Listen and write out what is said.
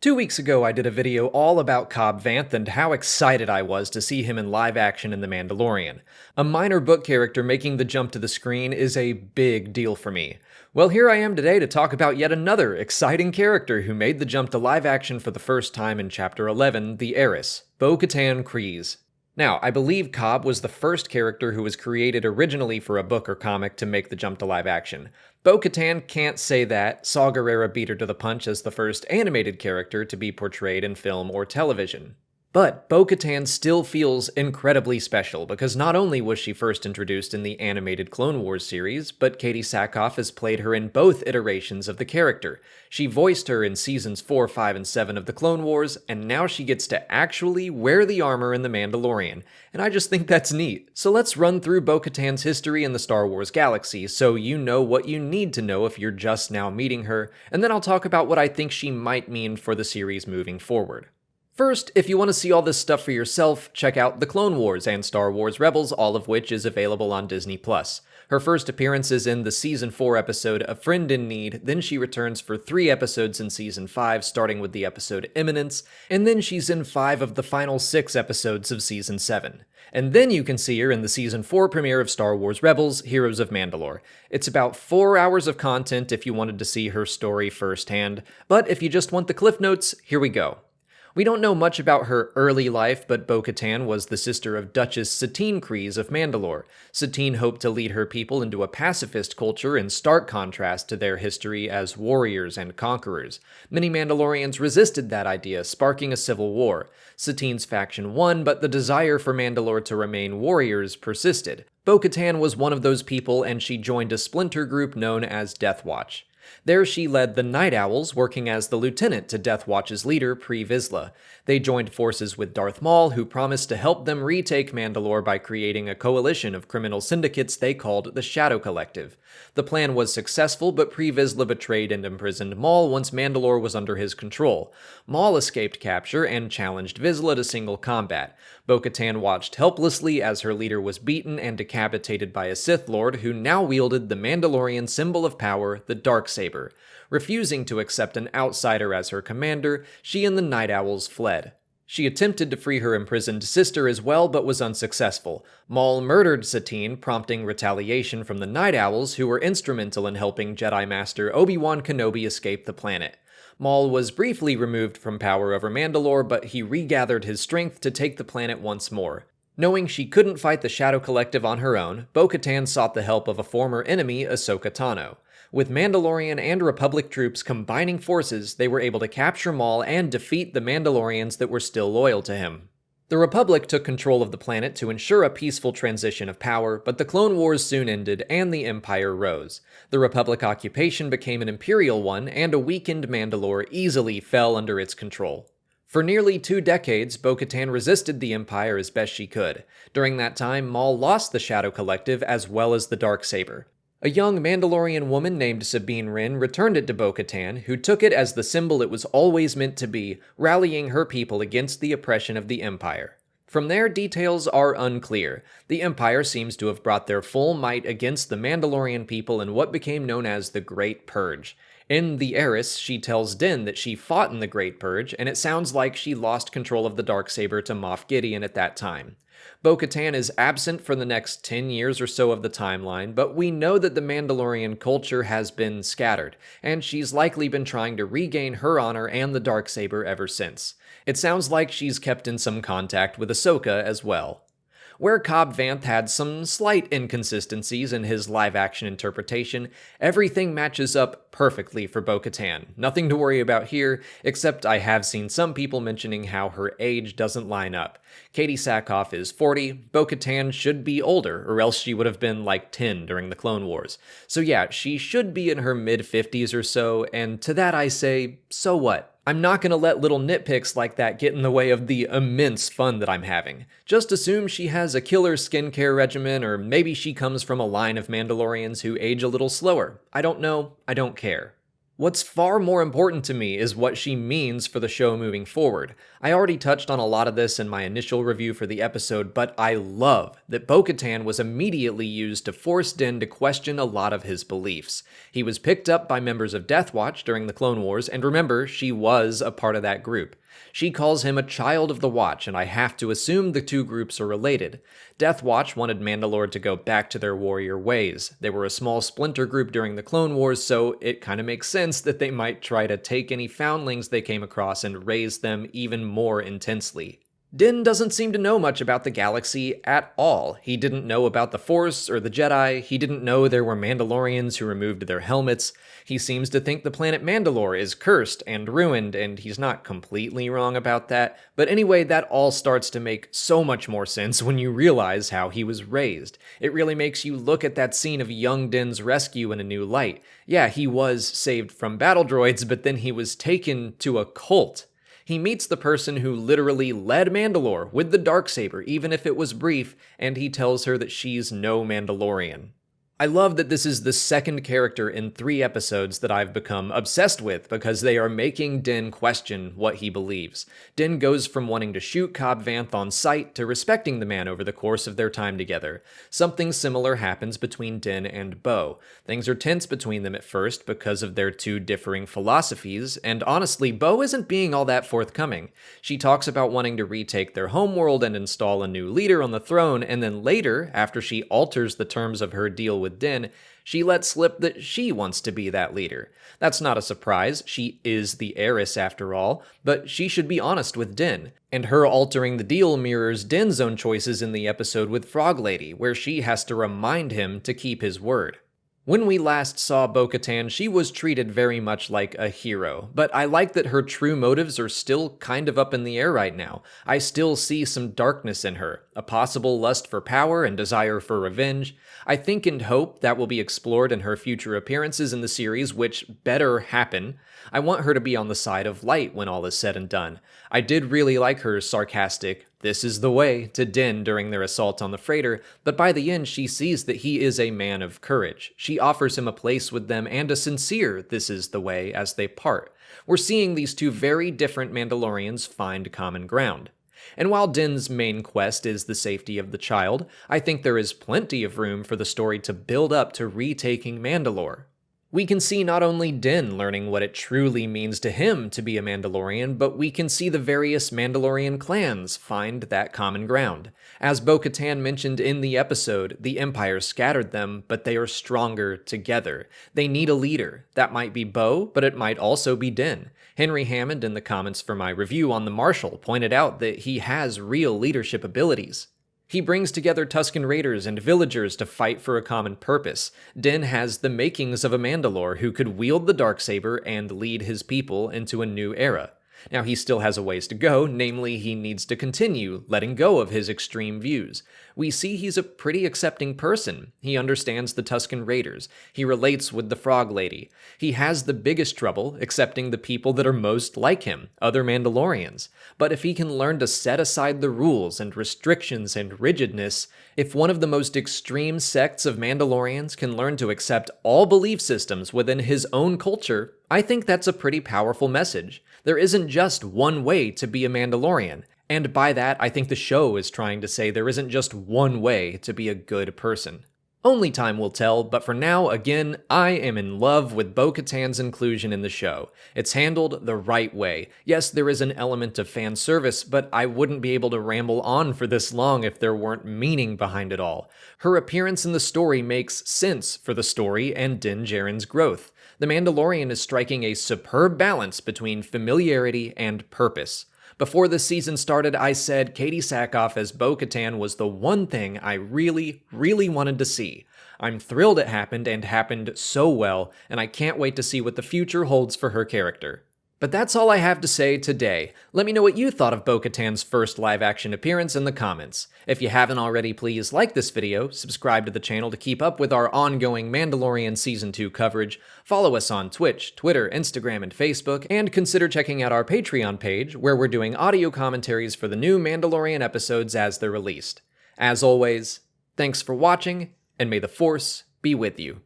2 weeks ago, I did a video all about Cobb Vanth and how excited I was to see him in live action in The Mandalorian. A minor book character making the jump to the screen is a big deal for me. Well, here I am today to talk about yet another exciting character who made the jump to live action for the first time in Chapter 11, The Heiress, Bo-Katan Kryze. Now, I believe Cobb was the first character who was created originally for a book or comic to make the jump to live action. Bo-Katan can't say that. Saw Gerrera beat her to the punch as the first animated character to be portrayed in film or television. But Bo-Katan still feels incredibly special because not only was she first introduced in the animated Clone Wars series, but Katee Sackhoff has played her in both iterations of the character. She voiced her in seasons 4, 5, and 7 of the Clone Wars, and now she gets to actually wear the armor in The Mandalorian, and I just think that's neat. So let's run through Bo-Katan's history in the Star Wars galaxy so you know what you need to know if you're just now meeting her, and then I'll talk about what I think she might mean for the series moving forward. First, if you want to see all this stuff for yourself, check out The Clone Wars and Star Wars Rebels, all of which is available on Disney+. Her first appearance is in the Season 4 episode A Friend in Need, then she returns for 3 episodes in Season 5, starting with the episode Imminence, and then she's in 5 of the final 6 episodes of Season 7. And then you can see her in the Season 4 premiere of Star Wars Rebels, Heroes of Mandalore. It's about 4 hours of content if you wanted to see her story firsthand, but if you just want the cliff notes, here we go. We don't know much about her early life, but Bo-Katan was the sister of Duchess Satine Kryze of Mandalore. Satine hoped to lead her people into a pacifist culture in stark contrast to their history as warriors and conquerors. Many Mandalorians resisted that idea, sparking a civil war. Satine's faction won, but the desire for Mandalore to remain warriors persisted. Bo-Katan was one of those people, and she joined a splinter group known as Death Watch. There she led the Night Owls, working as the lieutenant to Death Watch's leader, Pre Vizsla. They joined forces with Darth Maul, who promised to help them retake Mandalore by creating a coalition of criminal syndicates they called the Shadow Collective. The plan was successful, but Pre Vizsla betrayed and imprisoned Maul once Mandalore was under his control. Maul escaped capture and challenged Vizsla to single combat. Bo-Katan watched helplessly as her leader was beaten and decapitated by a Sith Lord who now wielded the Mandalorian symbol of power, the Darksaber. Refusing to accept an outsider as her commander, she and the Night Owls fled. She attempted to free her imprisoned sister as well, but was unsuccessful. Maul murdered Satine, prompting retaliation from the Night Owls, who were instrumental in helping Jedi Master Obi-Wan Kenobi escape the planet. Maul was briefly removed from power over Mandalore, but he regathered his strength to take the planet once more. Knowing she couldn't fight the Shadow Collective on her own, Bo-Katan sought the help of a former enemy, Ahsoka Tano. With Mandalorian and Republic troops combining forces, they were able to capture Maul and defeat the Mandalorians that were still loyal to him. The Republic took control of the planet to ensure a peaceful transition of power, but the Clone Wars soon ended and the Empire rose. The Republic occupation became an Imperial one, and a weakened Mandalore easily fell under its control. For nearly 2 decades, Bo-Katan resisted the Empire as best she could. During that time, Maul lost the Shadow Collective as well as the Darksaber. A young Mandalorian woman named Sabine Wren returned it to Bo-Katan, who took it as the symbol it was always meant to be, rallying her people against the oppression of the Empire. From there, details are unclear. The Empire seems to have brought their full might against the Mandalorian people in what became known as the Great Purge. In The Heiress, she tells Din that she fought in the Great Purge, and it sounds like she lost control of the Darksaber to Moff Gideon at that time. Bo-Katan is absent for the next 10 years or so of the timeline, but we know that the Mandalorian culture has been scattered, and she's likely been trying to regain her honor and the Darksaber ever since. It sounds like she's kept in some contact with Ahsoka as well. Where Cobb Vanth had some slight inconsistencies in his live-action interpretation, everything matches up perfectly for Bo-Katan. Nothing to worry about here, except I have seen some people mentioning how her age doesn't line up. Katee Sackhoff is 40, Bo-Katan should be older, or else she would have been like 10 during the Clone Wars. So yeah, she should be in her mid-50s or so, and to that I say, so what? I'm not gonna let little nitpicks like that get in the way of the immense fun that I'm having. Just assume she has a killer skincare regimen, or maybe she comes from a line of Mandalorians who age a little slower. I don't know, I don't care. What's far more important to me is what she means for the show moving forward. I already touched on a lot of this in my initial review for the episode, but I love that Bo-Katan was immediately used to force Din to question a lot of his beliefs. He was picked up by members of Death Watch during the Clone Wars, and remember, she was a part of that group. She calls him a child of the Watch, and I have to assume the two groups are related. Death Watch wanted Mandalore to go back to their warrior ways. They were a small splinter group during the Clone Wars, so it kind of makes sense that they might try to take any foundlings they came across and raise them even more intensely. Din doesn't seem to know much about the galaxy at all. He didn't know about the Force or the Jedi, he didn't know there were Mandalorians who removed their helmets. He seems to think the planet Mandalore is cursed and ruined, and he's not completely wrong about that. But anyway, that all starts to make so much more sense when you realize how he was raised. It really makes you look at that scene of young Din's rescue in a new light. Yeah, he was saved from battle droids, but then he was taken to a cult. He meets the person who literally led Mandalore with the Darksaber, even if it was brief, and he tells her that she's no Mandalorian. I love that this is the second character in 3 episodes that I've become obsessed with because they are making Din question what he believes. Din goes from wanting to shoot Cobb Vanth on sight to respecting the man over the course of their time together. Something similar happens between Din and Bo. Things are tense between them at first because of their two differing philosophies, and honestly, Bo isn't being all that forthcoming. She talks about wanting to retake their homeworld and install a new leader on the throne, and then later, after she alters the terms of her deal with Din, she lets slip that she wants to be that leader. That's not a surprise, she is the heiress after all, but she should be honest with Din. And her altering the deal mirrors Din's own choices in the episode with Frog Lady, where she has to remind him to keep his word. When we last saw Bo-Katan, she was treated very much like a hero, but I like that her true motives are still kind of up in the air right now. I still see some darkness in her, a possible lust for power and desire for revenge. I think and hope that will be explored in her future appearances in the series, which better happen. I want her to be on the side of light when all is said and done. I did really like her sarcastic, "This is the way," to Din during their assault on the freighter, but by the end she sees that he is a man of courage. She offers him a place with them and a sincere "this is the way" as they part. We're seeing these two very different Mandalorians find common ground. And while Din's main quest is the safety of the child, I think there is plenty of room for the story to build up to retaking Mandalore. We can see not only Din learning what it truly means to him to be a Mandalorian, but we can see the various Mandalorian clans find that common ground. As Bo-Katan mentioned in the episode, the Empire scattered them, but they are stronger together. They need a leader. That might be Bo, but it might also be Din. Henry Hammond in the comments for my review on the Marshal pointed out that he has real leadership abilities. He brings together Tusken Raiders and villagers to fight for a common purpose. Din has the makings of a Mandalore who could wield the Darksaber and lead his people into a new era. Now, he still has a ways to go, namely he needs to continue letting go of his extreme views. We see he's a pretty accepting person. He understands the Tusken Raiders. He relates with the Frog Lady. He has the biggest trouble accepting the people that are most like him, other Mandalorians. But if he can learn to set aside the rules and restrictions and rigidness, if one of the most extreme sects of Mandalorians can learn to accept all belief systems within his own culture, I think that's a pretty powerful message. There isn't just one way to be a Mandalorian, and by that I think the show is trying to say there isn't just one way to be a good person. Only time will tell, but for now, again, I am in love with Bo-Katan's inclusion in the show. It's handled the right way. Yes, there is an element of fan service, but I wouldn't be able to ramble on for this long if there weren't meaning behind it all. Her appearance in the story makes sense for the story and Din Djarin's growth. The Mandalorian is striking a superb balance between familiarity and purpose. Before this season started, I said Katee Sackhoff as Bo-Katan was the one thing I really wanted to see. I'm thrilled it happened and happened so well, and I can't wait to see what the future holds for her character. But that's all I have to say today. Let me know what you thought of Bo-Katan's first live-action appearance in the comments. If you haven't already, please like this video, subscribe to the channel to keep up with our ongoing Mandalorian Season 2 coverage, follow us on Twitch, Twitter, Instagram, and Facebook, and consider checking out our Patreon page, where we're doing audio commentaries for the new Mandalorian episodes as they're released. As always, thanks for watching, and may the Force be with you.